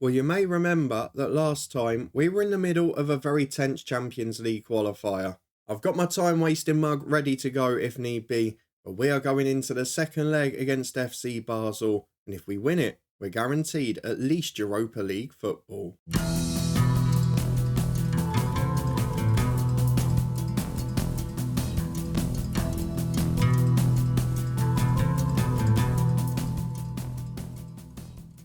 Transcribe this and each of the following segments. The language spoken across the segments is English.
Well, you may remember that last time we were in the middle of a very tense Champions League qualifier. I've got my time wasting mug ready to go if need be, but we are going into the second leg against FC Basel, and if we win it, we're guaranteed at least Europa League football.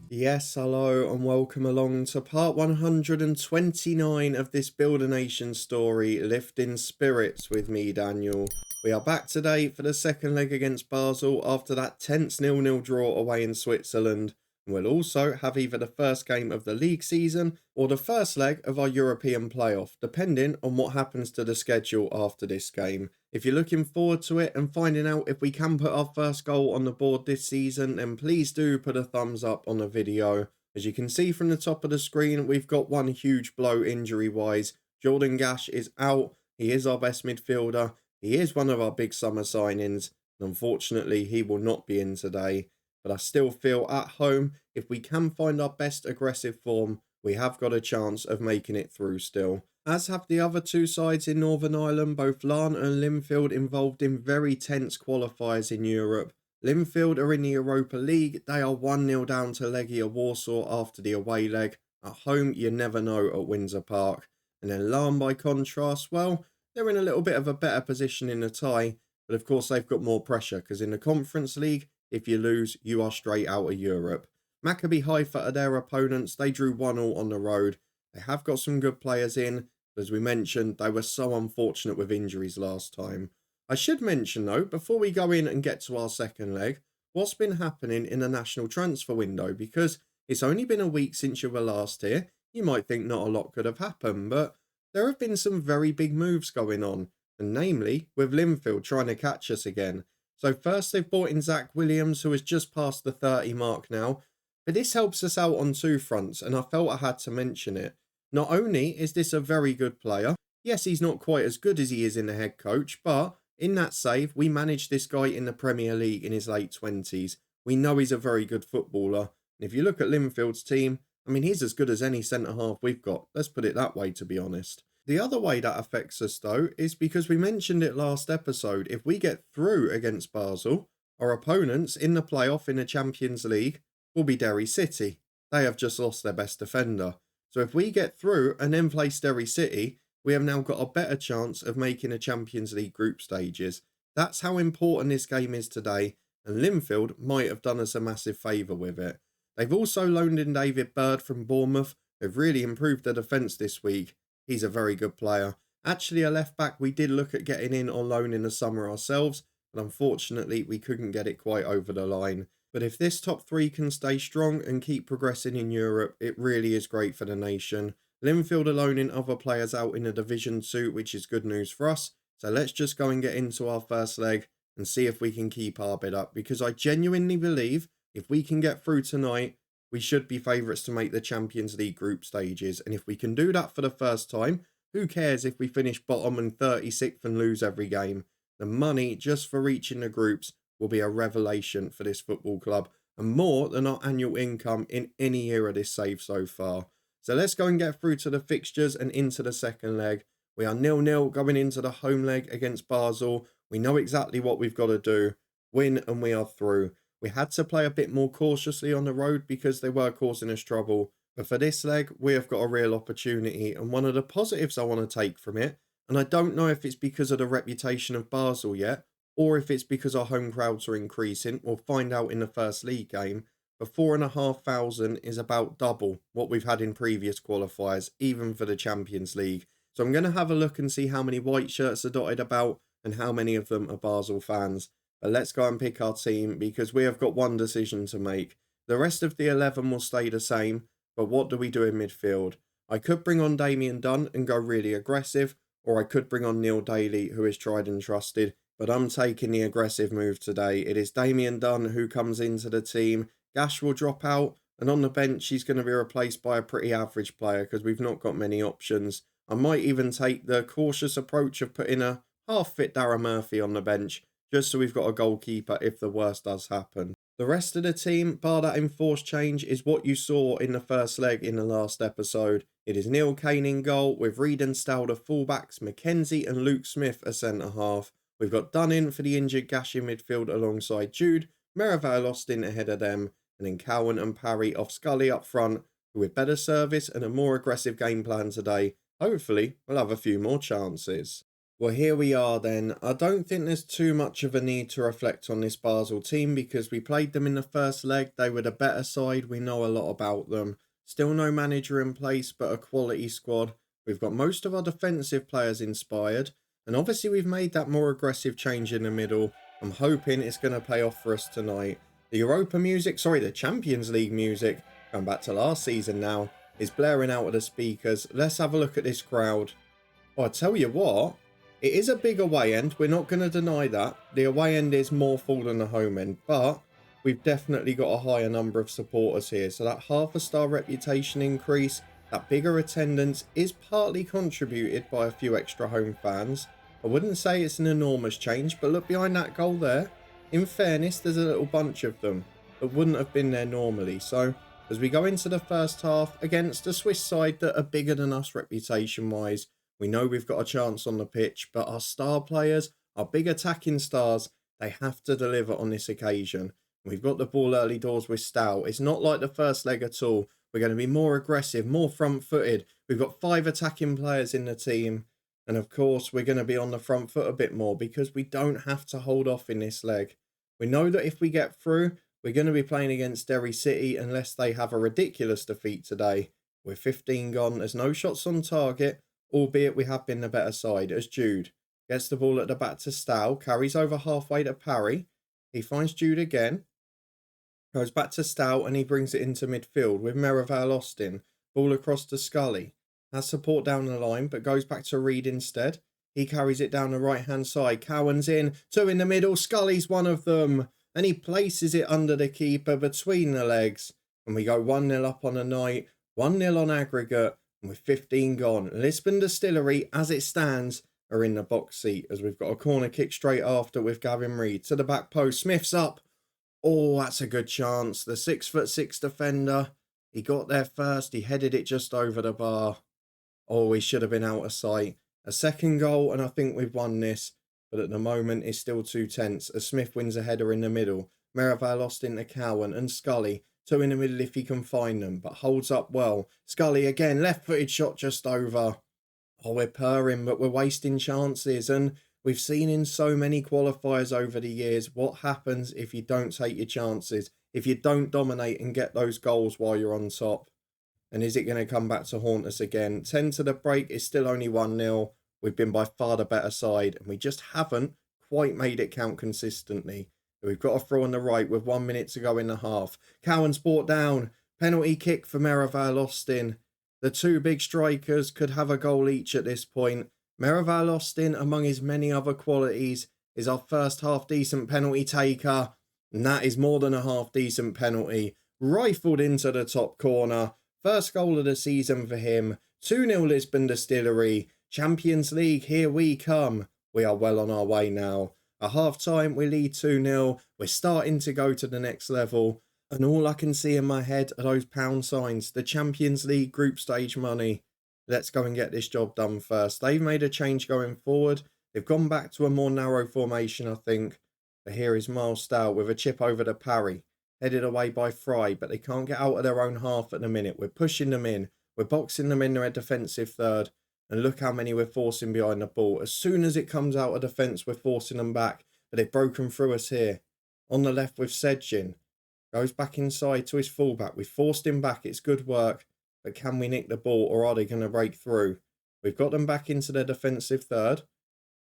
Yes, hello and welcome along to part 129 of this Build a Nation story, Lifting Spirits with me, Daniel. We are back today for the second leg against Basel after that tense 0-0 draw away in Switzerland. And we'll also have either the first game of the league season or the first leg of our European playoff, depending on what happens to the schedule after this game. If you're looking forward to it and finding out if we can put our first goal on the board this season, then please do put a thumbs up on the video. As you can see from the top of the screen, we've got one huge blow injury-wise. Jordan Gash is out. He is our best midfielder. He is one of our big summer signings. And unfortunately, he will not be in today. But I still feel at home, if we can find our best aggressive form, we have got a chance of making it through still. As have the other two sides in Northern Ireland, both Larne and Linfield involved in very tense qualifiers in Europe. Linfield are in the Europa League. They are 1-0 down to Legia Warsaw after the away leg. At home, you never know at Windsor Park. And then Larne, by contrast, well, they're in a little bit of a better position in the tie. But of course, they've got more pressure because in the Conference League, if you lose, you are straight out of Europe. Maccabi Haifa are their opponents. They drew 1-1 on the road. They have got some good players in. As we mentioned, they were so unfortunate with injuries last time. I should mention though, before we go in and get to our second leg, what's been happening in the national transfer window, because it's only been a week since you were last here. You might think not a lot could have happened, but there have been some very big moves going on, and namely with Linfield trying to catch us again. So first they've brought in Zach Williams, who has just passed the 30 mark now. But this helps us out on two fronts, and I felt I had to mention it. Not only is this a very good player, yes, he's not quite as good as he is in the head coach, but in that save, we managed this guy in the Premier League in his late 20s. We know he's a very good footballer. And if you look at Linfield's team, I mean, he's as good as any centre-half we've got. Let's put it that way, to be honest. The other way that affects us, though, is because we mentioned it last episode. If we get through against Basel, our opponents in the playoff in the Champions League will be Derry City. They have just lost their best defender. So if we get through and then place Derry City, we have now got a better chance of making a Champions League group stages. That's how important this game is today, and Linfield might have done us a massive favour with it. They've also loaned in David Bird from Bournemouth, who've really improved their defence this week. He's a very good player. Actually, a left back we did look at getting in on loan in the summer ourselves, but unfortunately we couldn't get it quite over the line. But if this top three can stay strong and keep progressing in Europe, it really is great for the nation. Linfield are loaning other players out in the Division 2, which is good news for us. So let's just go and get into our first leg and see if we can keep our bid up, because I genuinely believe if we can get through tonight, we should be favourites to make the Champions League group stages. And if we can do that for the first time, who cares if we finish bottom and 36th and lose every game? The money just for reaching the groups will be a revelation for this football club, and more than our annual income in any year of this save so far. So let's go and get through to the fixtures and into the second leg. We are 0-0 going into the home leg against Basel. We know exactly what we've got to do. Win and we are through. We had to play a bit more cautiously on the road because they were causing us trouble. But for this leg, we have got a real opportunity. And one of the positives I want to take from it, and I don't know if it's because of the reputation of Basel yet, or if it's because our home crowds are increasing. We'll find out in the first league game. But 4,500 is about double what we've had in previous qualifiers, even for the Champions League. So I'm going to have a look and see how many white shirts are dotted about and how many of them are Basel fans. But let's go and pick our team, because we have got one decision to make. The rest of the 11 will stay the same, but what do we do in midfield? I could bring on Damien Dunn and go really aggressive, or I could bring on Neil Daly, who is tried and trusted. But I'm taking the aggressive move today. It is Damien Dunn who comes into the team. Gash will drop out, and on the bench he's going to be replaced by a pretty average player because we've not got many options. I might even take the cautious approach of putting a half-fit Darren Murphy on the bench, just so we've got a goalkeeper if the worst does happen. The rest of the team, bar that enforced change, is what you saw in the first leg in the last episode. It is Neil Kane in goal, with Reed and Stow the fullbacks, Mackenzie and Luke Smith a centre-half. We've got Dunning for the injured Gash in midfield alongside Jude, Merivale Austin ahead of them, and then Cowan and Parry off Scully up front, who with better service and a more aggressive game plan today, hopefully we'll have a few more chances. Well, here we are then. I don't think there's too much of a need to reflect on this Basel team because we played them in the first leg. They were the better side. We know a lot about them. Still no manager in place, but a quality squad. We've got most of our defensive players inspired. And obviously we've made that more aggressive change in the middle. I'm hoping it's going to pay off for us tonight. The Champions League music, going back to last season now, is blaring out of the speakers. Let's have a look at this crowd. Oh, I tell you what. It is a big away end, we're not going to deny that. The away end is more full than the home end, but we've definitely got a higher number of supporters here. So that half-a-star reputation increase, that bigger attendance is partly contributed by a few extra home fans. I wouldn't say it's an enormous change, but look behind that goal there. In fairness, there's a little bunch of them that wouldn't have been there normally. So as we go into the first half against a Swiss side that are bigger than us reputation-wise, we know we've got a chance on the pitch, but our star players, our big attacking stars, they have to deliver on this occasion. We've got the ball early doors with Stow. It's not like the first leg at all. We're going to be more aggressive, more front-footed. We've got 5 attacking players in the team. And of course, we're going to be on the front foot a bit more because we don't have to hold off in this leg. We know that if we get through, we're going to be playing against Derry City unless they have a ridiculous defeat today. We're 15 gone. There's no shots on target. Albeit we have been the better side, as Jude gets the ball at the back to Stow, carries over halfway to Parry. He finds Jude again, goes back to Stow, and he brings it into midfield with Merivale Austin. Ball across to Scully. Has support down the line, but goes back to Reed instead. He carries it down the right-hand side. Cowan's in, 2 in the middle. Scully's one of them. And he places it under the keeper between the legs. And we go 1-0 up on the night, 1-0 on aggregate. With 15 gone, Lisburn Distillery, as it stands, are in the box seat as we've got a corner kick straight after with Gavin Reed to the back post. Smith's up. Oh, that's a good chance. The 6'6" defender. He got there first. He headed it just over the bar. Oh, he should have been out of sight. A second goal, and I think we've won this. But at the moment, it's still too tense as Smith wins a header in the middle. Merivale lost into Cowan and Scully. 2 in the middle if he can find them, but holds up well. Scully again, left-footed shot just over. Oh, we're purring, but we're wasting chances. And we've seen in so many qualifiers over the years what happens if you don't take your chances, if you don't dominate and get those goals while you're on top. And is it going to come back to haunt us again? 10 to the break is still only 1-0. We've been by far the better side, and we just haven't quite made it count consistently. We've got a throw on the right with 1 minute to go in the half. Cowan's brought down. Penalty kick for Merivale Austin. The 2 big strikers could have a goal each at this point. Merivale Austin, among his many other qualities, is our first half-decent penalty taker. And that is more than a half-decent penalty. Rifled into the top corner. First goal of the season for him. 2-0 Lisburn Distillery. Champions League, here we come. We are well on our way now. At half-time, we lead 2-0. We're starting to go to the next level. And all I can see in my head are those pound signs. The Champions League group stage money. Let's go and get this job done first. They've made a change going forward. They've gone back to a more narrow formation, I think. But here is Miles Stow with a chip over to Parry. Headed away by Fry, but they can't get out of their own half at the minute. We're pushing them in. We're boxing them in their defensive third. And look how many we're forcing behind the ball. As soon as it comes out of defence, we're forcing them back. But they've broken through us here. On the left with Sedgin. Goes back inside to his fullback. We've forced him back. It's good work. But can we nick the ball or are they going to break through? We've got them back into their defensive third.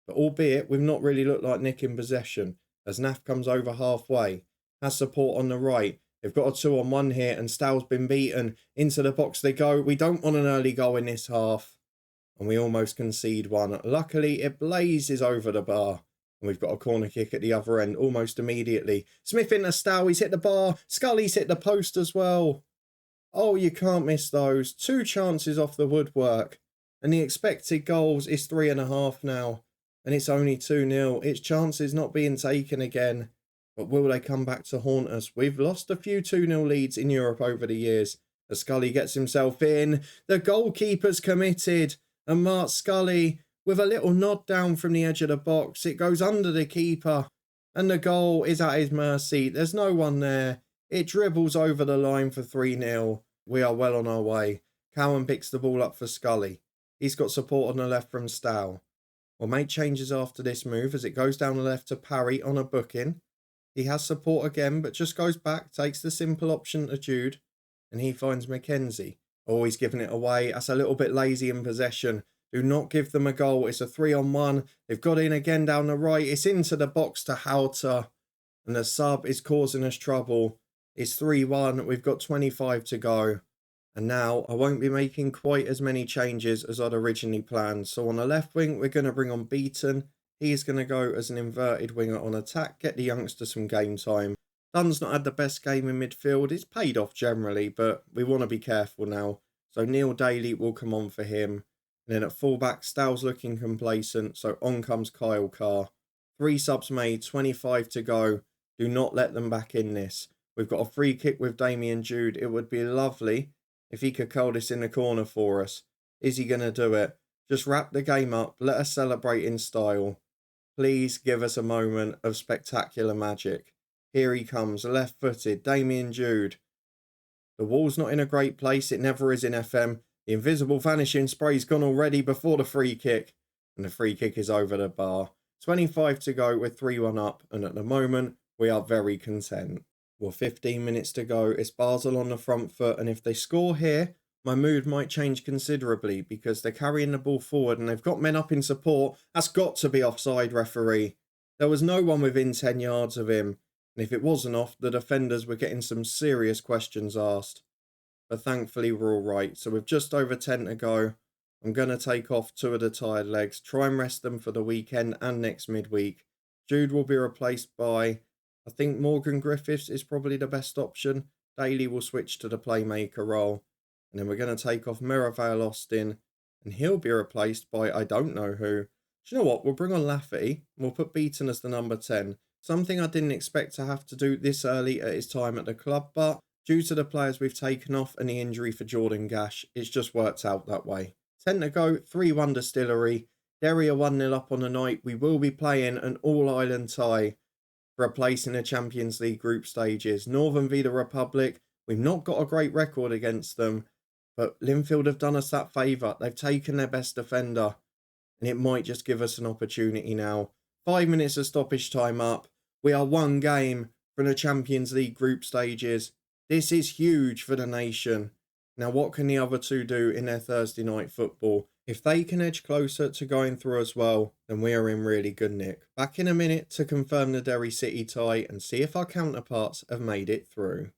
But albeit, we've not really looked like nicking possession. As Naf comes over halfway. Has support on the right. They've got a 2-on-1 here and Stow's been beaten. Into the box they go. We don't want an early goal in this half. And we almost concede one. Luckily, it blazes over the bar. And we've got a corner kick at the other end almost immediately. Smith into Stow. He's hit the bar. Scully's hit the post as well. Oh, you can't miss those. 2 chances off the woodwork. And the expected goals is 3.5 now. And it's only 2-0. It's chances not being taken again. But will they come back to haunt us? We've lost a few 2-0 leads in Europe over the years. As Scully gets himself in, the goalkeeper's committed, and Mark Scully, with a little nod down from the edge of the box, it goes under the keeper, and the goal is at his mercy. There's no one there. It dribbles over the line for 3-0. We are well on our way. Cowan picks the ball up for Scully. He's got support on the left from Stow. We'll make changes after this move as it goes down the left to Parry on a booking. He has support again, but just goes back, takes the simple option to Jude, and he finds Mackenzie. Oh, he's giving it away. That's a little bit lazy in possession. Do not give them a goal. It's a 3-on-1. They've got in again down the right. It's into the box to Houter, and the sub is causing us trouble. It's 3-1. We've got 25 to go. And now I won't be making quite as many changes as I'd originally planned. So on the left wing, we're going to bring on Beaton. He's going to go as an inverted winger on attack, get the youngster some game time. Dunn's not had the best game in midfield. It's paid off generally, but we want to be careful now. So Neil Daly will come on for him. And then at fullback, Stow's looking complacent, so on comes Kyle Carr. 3 subs made, 25 to go. Do not let them back in this. We've got a free kick with Damien Jude. It would be lovely if he could curl this in the corner for us. Is he going to do it? Just wrap the game up. Let us celebrate in style. Please give us a moment of spectacular magic. Here he comes, left-footed, Damien Jude. The wall's not in a great place. It never is in FM. The invisible vanishing spray's gone already before the free kick. And the free kick is over the bar. 25 to go with 3-1 up. And at the moment, we are very content. Well, 15 minutes to go. It's Basel on the front foot. And if they score here, my mood might change considerably because they're carrying the ball forward and they've got men up in support. That's got to be offside, referee. There was no one within 10 yards of him. And if it wasn't off, the defenders were getting some serious questions asked. But thankfully, we're all right. So with just over 10 to go, I'm going to take off 2 of the tired legs, try and rest them for the weekend and next midweek. Jude will be replaced by, I think Morgan Griffiths is probably the best option. Daly will switch to the playmaker role. And then we're going to take off Merivale Austin, and he'll be replaced by I don't know who. Do you know what? We'll bring on Lafferty, and we'll put Beaton as the number 10. Something I didn't expect to have to do this early at his time at the club, but due to the players we've taken off and the injury for Jordan Gash, it's just worked out that way. 10 to go, 3-1 Distillery. Derry are 1-0 up on the night. We will be playing an all-island tie for a place in the Champions League group stages. Northern v the Republic. We've not got a great record against them, but Linfield have done us that favour. They've taken their best defender, and it might just give us an opportunity now. 5 minutes of stoppage time up. We are 1 game from the Champions League group stages. This is huge for the nation. Now, what can the other 2 do in their Thursday night football? If they can edge closer to going through as well, then we are in really good nick. Back in a minute to confirm the Derry City tie and see if our counterparts have made it through.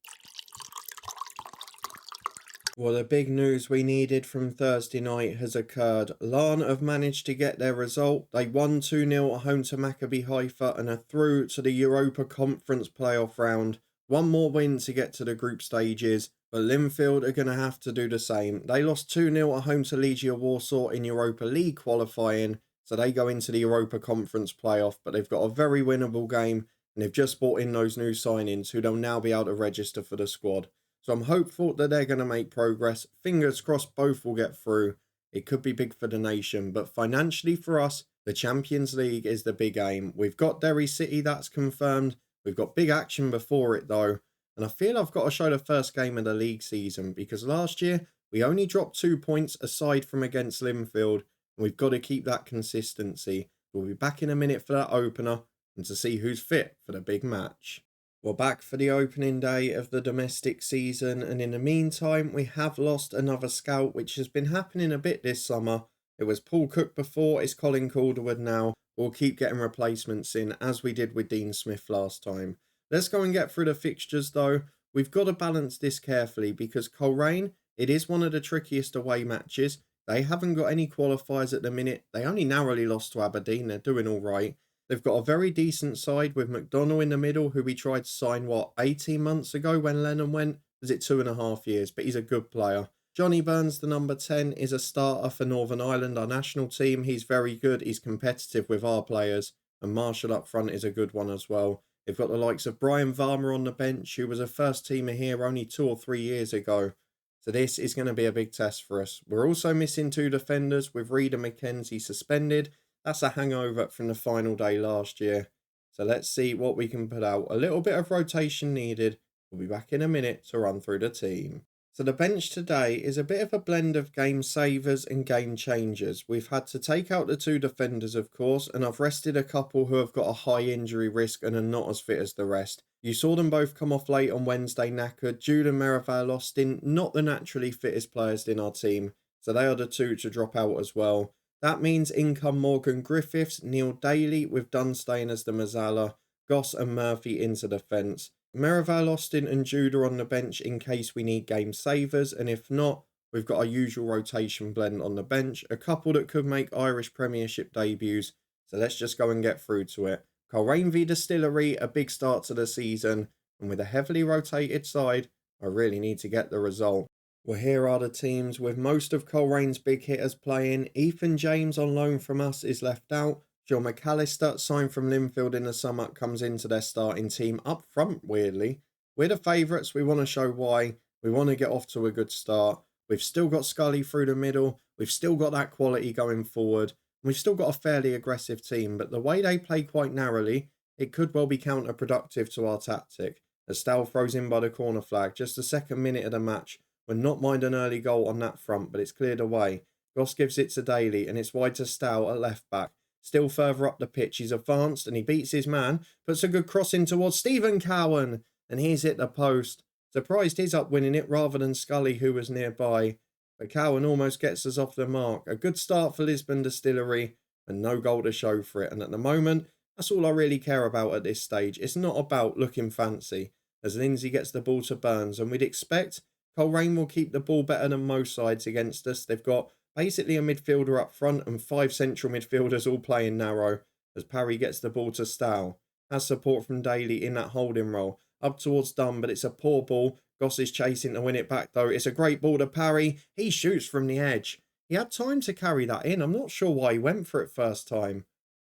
Well, the big news we needed from Thursday night has occurred. Larne have managed to get their result. They won 2-0 at home to Maccabi Haifa and are through to the Europa Conference playoff round. 1 more win to get to the group stages, but Linfield are going to have to do the same. They lost 2-0 at home to Legia Warsaw in Europa League qualifying, so they go into the Europa Conference playoff, but they've got a very winnable game, and they've just brought in those new signings who they'll now be able to register for the squad. So I'm hopeful that they're going to make progress. Fingers crossed both will get through. It could be big for the nation, but financially for us, the Champions League is the big aim. We've got Derry City, that's confirmed. We've got big action before it though. And I feel I've got to show the first game of the league season because last year we only dropped 2 points aside from against Linfield. And we've got to keep that consistency. We'll be back in a minute for that opener and to see who's fit for the big match. We're back for the opening day of the domestic season, and in the meantime, we have lost another scout, which has been happening a bit this summer. It was Paul Cook before, it's Colin Calderwood now. We'll keep getting replacements in, as we did with Dean Smith last time. Let's go and get through the fixtures, though. We've got to balance this carefully, because Coleraine, it is one of the trickiest away matches. They haven't got any qualifiers at the minute. They only narrowly lost to Aberdeen. They're doing all right. They've got a very decent side with McDonnell in the middle, who we tried to sign, 18 months ago when Lennon went? Was it 2.5 years? But he's a good player. Johnny Burns, the number 10, is a starter for Northern Ireland, our national team. He's very good. He's competitive with our players. And Marshall up front is a good one as well. They've got the likes of Brian Varmer on the bench, who was a first teamer here only 2 or 3 years ago. So this is going to be a big test for us. We're also missing 2 defenders with Reed and McKenzie suspended. That's a hangover from the final day last year. So let's see what we can put out. A little bit of rotation needed. We'll be back in a minute to run through the team. So the bench today is a bit of a blend of game savers and game changers. We've had to take out the 2 defenders, of course, and I've rested a couple who have got a high injury risk and are not as fit as the rest. You saw them both come off late on Wednesday knackered. Jude and Merivale Austin, not the naturally fittest players in our team, so they are the 2 to drop out as well. That means in come Morgan Griffiths, Neil Daly with Dunstane as the Mazzala, Goss and Murphy into defence. Merivale Austin and Jude are on the bench in case we need game savers, and if not, we've got our usual rotation blend on the bench, a couple that could make Irish Premiership debuts, so let's just go and get through to it. Coleraine v Distillery, a big start to the season, and with a heavily rotated side, I really need to get the result. Well, here are the teams with most of Colerane's big hitters playing. Ethan James on loan from us is left out. John McAllister, signed from Linfield in the summer, comes into their starting team up front, weirdly. We're the favourites, we want to show why. We want to get off to a good start. We've still got Scully through the middle. We've still got that quality going forward. We've still got a fairly aggressive team, but the way they play quite narrowly, it could well be counterproductive to our tactic. As Stow throws in by the corner flag, just the second minute of the match. We're not mind an early goal on that front, but it's cleared away. Goss gives it to Daly, and it's wide to Stow at left back. Still further up the pitch, he's advanced and he beats his man, puts a good cross in towards Stephen Cowan, and he's hit the post. Surprised he's up winning it rather than Scully, who was nearby. But Cowan almost gets us off the mark. A good start for Lisburn Distillery, and no goal to show for it. And at the moment, that's all I really care about at this stage. It's not about looking fancy, as Lindsay gets the ball to Burns, and we'd expect Coleraine will keep the ball better than most sides against us. They've got basically a midfielder up front and 5 central midfielders all playing narrow, as Parry gets the ball to Stow. Has support from Daly in that holding role. Up towards Dunn, but it's a poor ball. Goss is chasing to win it back though. It's a great ball to Parry. He shoots from the edge. He had time to carry that in. I'm not sure why he went for it first time.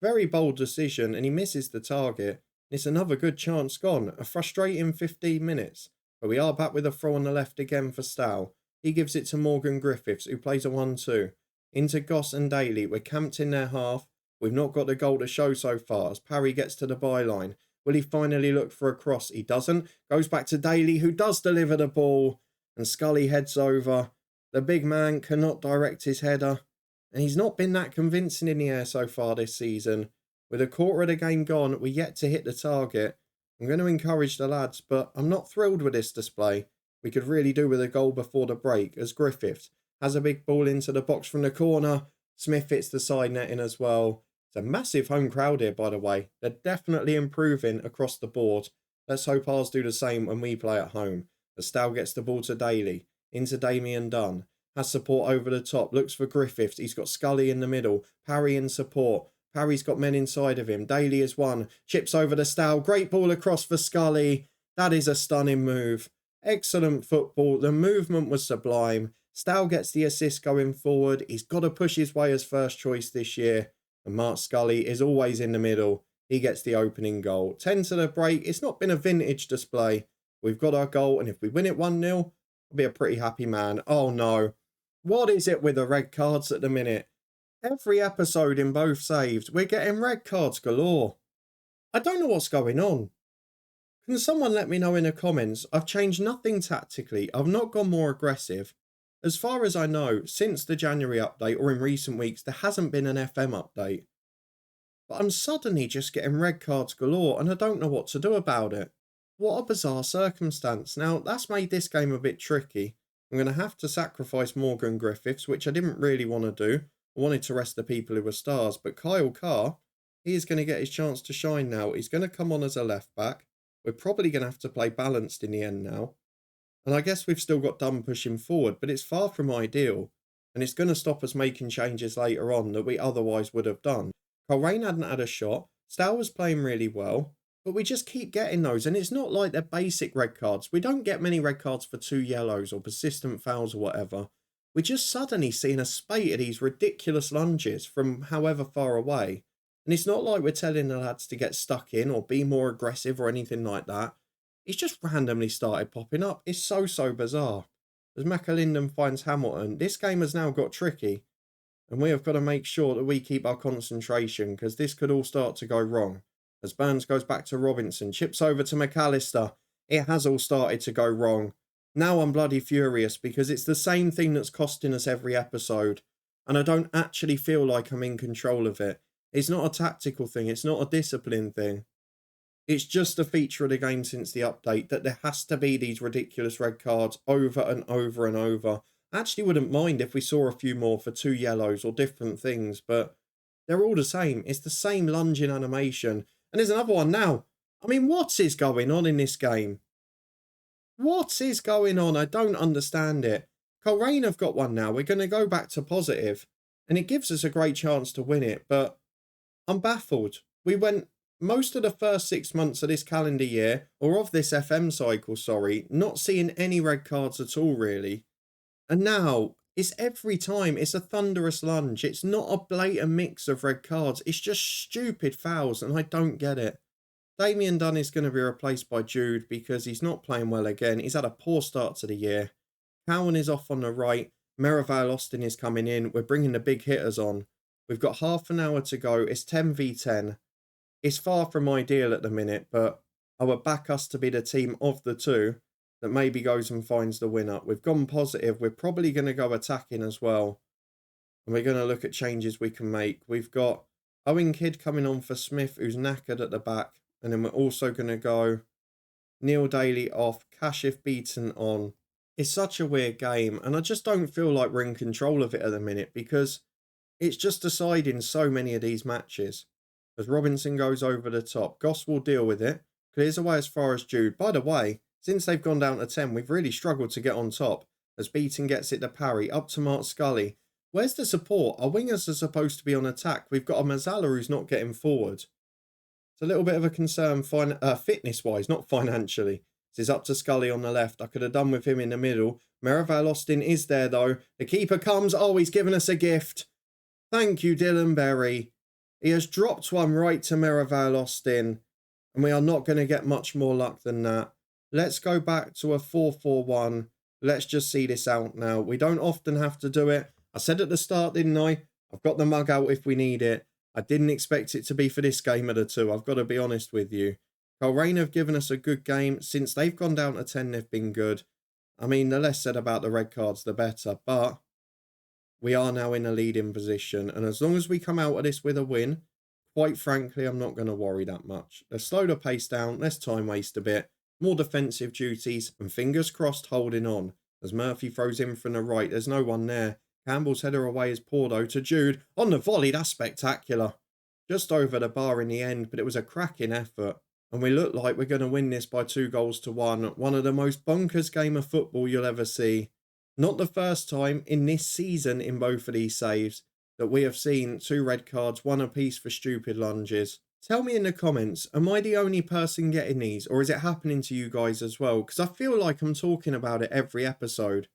Very bold decision, and he misses the target. It's another good chance gone. A frustrating 15 minutes. But we are back with a throw on the left again for Stow. He gives it to Morgan Griffiths, who plays a 1-2. Into Goss and Daly. We're camped in their half. We've not got the goal to show so far, as Parry gets to the byline. Will he finally look for a cross? He doesn't. Goes back to Daly, who does deliver the ball. And Scully heads over. The big man cannot direct his header. And he's not been that convincing in the air so far this season. With a quarter of the game gone, we're yet to hit the target. I'm going to encourage the lads, but I'm not thrilled with this display. We could really do with a goal before the break, as Griffiths has a big ball into the box from the corner. Smith hits the side netting as well. It's a massive home crowd here, by the way. They're definitely improving across the board. Let's hope ours do the same when we play at home. As Stow gets the ball to Daly. Into Damien Dunn. Has support over the top. Looks for Griffiths. He's got Scully in the middle. Parry in support. Parry's got men inside of him. Daly is one. Chips over to Stow. Great ball across for Scully. That is a stunning move. Excellent football. The movement was sublime. Stow gets the assist going forward. He's got to push his way as first choice this year. And Mark Scully is always in the middle. He gets the opening goal. 10 to the break. It's not been a vintage display. We've got our goal, and if we win it 1-0, I'll be a pretty happy man. Oh no. What is it with the red cards at the minute? Every episode in both saves, we're getting red cards galore. I don't know what's going on. Can someone let me know in the comments? I've changed nothing tactically. I've not gone more aggressive. As far as I know, since the January update or in recent weeks, there hasn't been an FM update. But I'm suddenly just getting red cards galore and I don't know what to do about it. What a bizarre circumstance. Now, that's made this game a bit tricky. I'm going to have to sacrifice Morgan Griffiths, which I didn't really want to do. I wanted to rest the people who were stars, but Kyle Carr, he is going to get his chance to shine now. He's going to come on as a left back. We're probably going to have to play balanced in the end now. And I guess we've still got Dunn pushing forward, but it's far from ideal. And it's going to stop us making changes later on that we otherwise would have done. Coleraine hadn't had a shot. Stow was playing really well. But we just keep getting those. And it's not like they're basic red cards. We don't get many red cards for 2 yellows or persistent fouls or whatever. We're just suddenly seeing a spate of these ridiculous lunges from however far away. And it's not like we're telling the lads to get stuck in or be more aggressive or anything like that. He's just randomly started popping up. It's so bizarre. As McAlinden finds Hamilton, this game has now got tricky. And we have got to make sure that we keep our concentration, because this could all start to go wrong. As Burns goes back to Robinson, chips over to McAllister. It has all started to go wrong. Now I'm bloody furious, because it's the same thing that's costing us every episode. And I don't actually feel like I'm in control of it. It's not a tactical thing. It's not a discipline thing. It's just a feature of the game since the update that there has to be these ridiculous red cards over and over and over. I actually wouldn't mind if we saw a few more for 2 yellows or different things, but they're all the same. It's the same lunging animation. And there's another one now. I mean, what is going on in this game? What is going on? I don't understand it. Coleraine have got one now. We're going to go back to positive, and it gives us a great chance to win it, but I'm baffled. We went most of the first 6 months of this calendar year, or of this FM cycle, sorry, not seeing any red cards at all, really. And now, it's every time, it's a thunderous lunge. It's not a blatant mix of red cards. It's just stupid fouls, and I don't get it. Damien Dunn is going to be replaced by Jude because he's not playing well again. He's had a poor start to the year. Cowan is off on the right. Merivale Austin is coming in. We're bringing the big hitters on. We've got half an hour to go. It's 10v10. It's far from ideal at the minute, but I would back us to be the team of the two that maybe goes and finds the winner. We've gone positive. We're probably going to go attacking as well. And we're going to look at changes we can make. We've got Owen Kidd coming on for Smith, who's knackered at the back. And then we're also going to go Neil Daly off, Kashif Beaton on. It's such a weird game, and I just don't feel like we're in control of it at the minute, because it's just deciding so many of these matches. As Robinson goes over the top, Goss will deal with it, clears away as far as Jude. By the way, since they've gone down to 10, we've really struggled to get on top, as Beaton gets it to parry, up to Mark Scully. Where's the support? Our wingers are supposed to be on attack. We've got a Mazzala who's not getting forward. It's a little bit of a concern fitness-wise, not financially. This is up to Scully on the left. I could have done with him in the middle. Merivale Austin is there, though. The keeper comes. Oh, he's given us a gift. Thank you, Dylan Berry. He has dropped one right to Merivale Austin, and we are not going to get much more luck than that. Let's go back to a 4-4-1. Let's just see this out now. We don't often have to do it. I said at the start, didn't I? I've got the mug out if we need it. I didn't expect it to be for this game of the two. I've got to be honest with you. Coleraine have given us a good game. Since they've gone down to 10, they've been good. I mean, the less said about the red cards, the better. But we are now in a leading position. And as long as we come out of this with a win, quite frankly, I'm not going to worry that much. Let's slow the pace down. Let's time waste a bit. More defensive duties. And fingers crossed holding on. As Murphy throws in from the right, there's no one there. Campbell's header away is poor though to Jude. On the volley, that's spectacular. Just over the bar in the end, but it was a cracking effort. And we look like we're going to win this by 2-1. One of the most bonkers game of football you'll ever see. Not the first time in this season in both of these saves that we have seen 2 red cards, 1 apiece for stupid lunges. Tell me in the comments, am I the only person getting these, or is it happening to you guys as well? Because I feel like I'm talking about it every episode.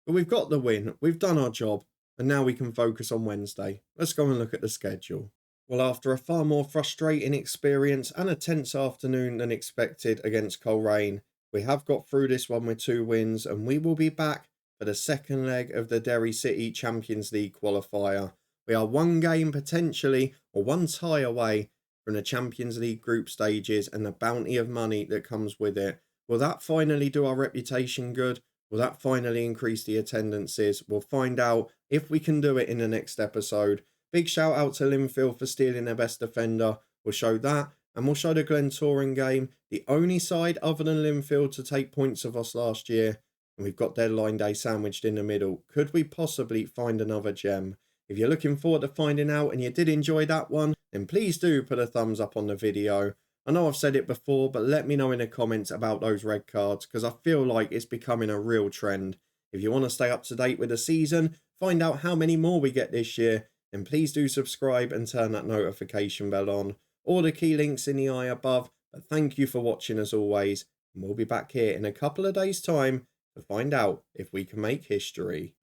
But we've got the win, we've done our job, and now we can focus on Wednesday. Let's go and look at the schedule. Well, after a far more frustrating experience and a tense afternoon than expected against Coleraine, we have got through this one with 2 wins, and we will be back for the second leg of the Derry City Champions League qualifier. We are 1 game potentially, or 1 tie away from the Champions League group stages and the bounty of money that comes with it. Will that finally do our reputation good? Will that finally increase the attendances? We'll find out if we can do it in the next episode. Big shout out to Linfield for stealing their best defender. We'll show that, and we'll show the Glentoran game, the only side other than Linfield to take points of us last year. And we've got deadline day sandwiched in the middle. Could we possibly find another gem? If you're looking forward to finding out and you did enjoy that one, then please do put a thumbs up on the video. I know I've said it before, but let me know in the comments about those red cards, because I feel like it's becoming a real trend. If you want to stay up to date with the season, find out how many more we get this year, then please do subscribe and turn that notification bell on. All the key links in the eye above. But thank you for watching as always, and we'll be back here in a couple of days' time to find out if we can make history.